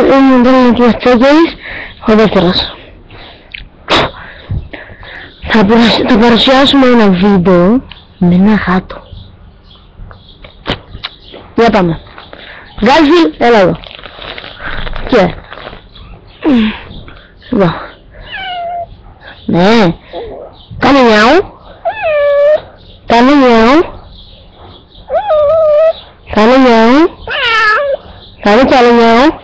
Ήμουν και τσάκερης, ο δεύτερος. Θα παρουσιάσουμε ένα βίντεο με ένα γάτο. Για πάμε. Γκάλφιλ, έλα εδώ. Και εδώ. Ναι. Κάνε μιαου. Κάνε μιαου. Κάνε μιαου. Κάνε κι άλλο μιαου.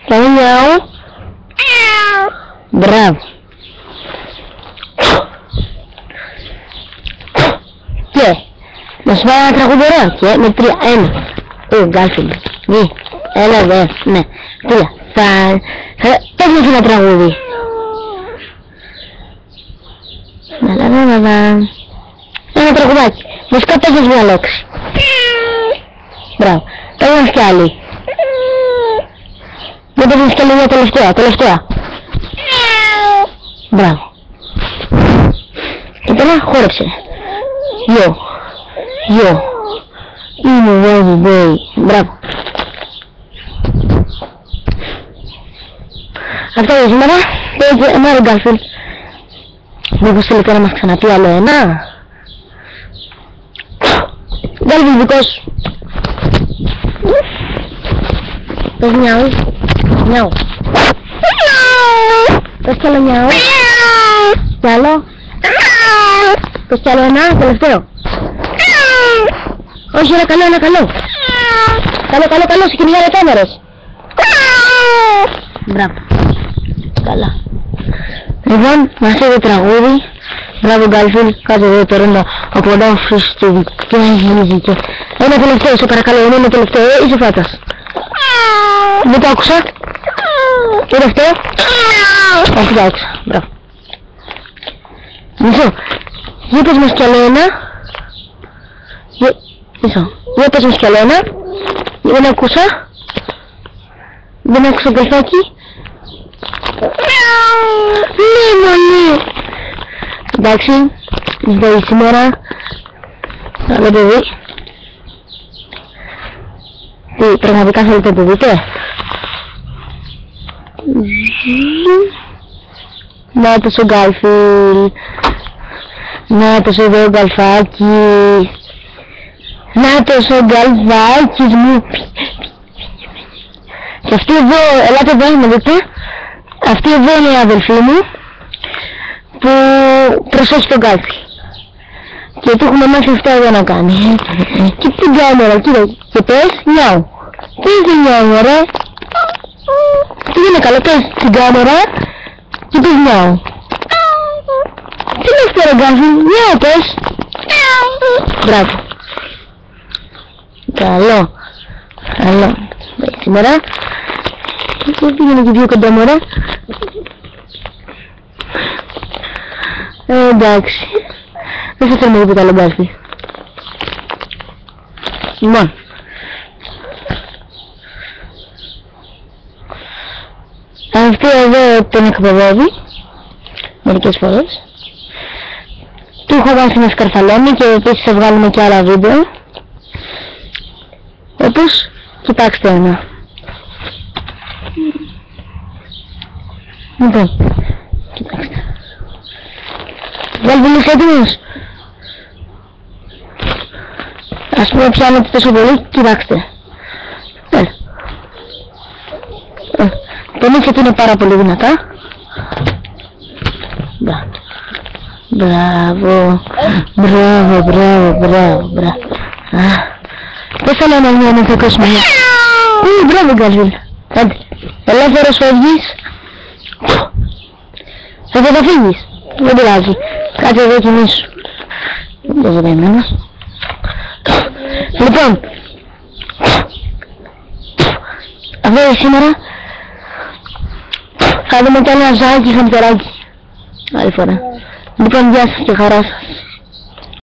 Κάνε μιαου. Μπράβο. Και να σου πάρω ένα τραγούδι ωραίο. Και με 3, 1. Γκάλφιλ. Έλα εδώ. Ναι. 3. Πες μας ένα τραγούδι. Ένα τραγουδάκι. Μουσικά πες μας μια λέξη. Μπράβο. Πες μας κι άλλη. Δεν πες μας κι άλλη μια τελευταία. Μπράβο. Και τώρα χόρεψε. Γιο. Είμαι baby. Μπράβο. Αυτό είναι σήμερα. Εμένα Γκάλφιλ. Μήπως θέλετε να μας ξαναπεί άλλο ένα. Γκάλφιλ δικός σου. Πες μιαου. Μιαου. Πες κι άλλο μιαου. Κι άλλο. Πες κι άλλο ένα, τελευταίο. Όχι, ένα καλό. Καλό, σε κυνηγάνε κάμερες. Μπράβο. Καλά. Λοιπόν, μας έχει τραγούδι. Μπράβο Γκάλφιλ, κάτω εδώ τώρα να απολαύσεις στη δικιά μουσική. Ένα τελευταίο, σε παρακαλώ, ένα τελευταίο, είσαι φάτας. Δεν το άκουσα. Τελευταίο. Όχι, το άκουσα. Μπράβο. Μισό. Για πες μας κι άλλο ένα. Μισό. Για πες μας κι άλλο ένα. Δεν άκουσα. Δεν άκουσα Γκαλφάκι. Ναι. Εντάξει, δηλαδή σήμερα άλλο παιδί. Τι πραγματικά θέλετε να το δείτε. Να το ο Γκάλφιλ. Να το εδώ ο Γκαλφάκι. Να το ο Γκαλφάκης μου. Και αυτή εδώ, ελάτε εδώ να δείτε. Αυτή εδώ είναι η αδελφή μου που προσέχει τον Γκάλφιλ. Και του έχουμε μάθει αυτά εδώ να κάνει. Και την κάμερα, κοίτα, και πες νιάου. Πες δεν νιάου, ρε. Τι είναι καλό, πες την κάμερα και πες νιάου. Τι λες τώρα Γκάλφιλ, νιάου πες. Μπράβο. Καλό. Σήμερα. Και πήγαινε και πιο κοντά μωρά. Εντάξει. Δεν θα θέλουμε τίποτα άλλο Γκάλφιλ. Λοιπόν. Αυτό εδώ τον εκπαιδεύει. Μερικές φορές. Του έχω βάσει να σκαρφαλώνει και επίσης θα βγάλουμε και άλλα βίντεο. Όπως, κοιτάξτε ένα. Λοιπόν, κοιτάξτε. Γκάλφιλ, είσαι έτοιμος. Ας πούμε πιάνετε τόσο πολύ, κοιτάξτε. Τον ήξετε είναι πάρα πολύ δυνατά. Μπράβο. Πώς θα λέμε μια να θα ακούσουμε. Μπράβο Γκάλφιλ. Άντε, ελεύθερος φεύγεις. Θα φύγεις. Δεν πειράζει. Κάτσε εδώ κοιμήσου. Δεν ζητάει εμένα. Λοιπόν. Αυτό είναι σήμερα. Θα δούμε κι ένα ζάκι χαμτεράκι. Άλλη φορά. Λοιπόν, γεια σας και χαρά σας.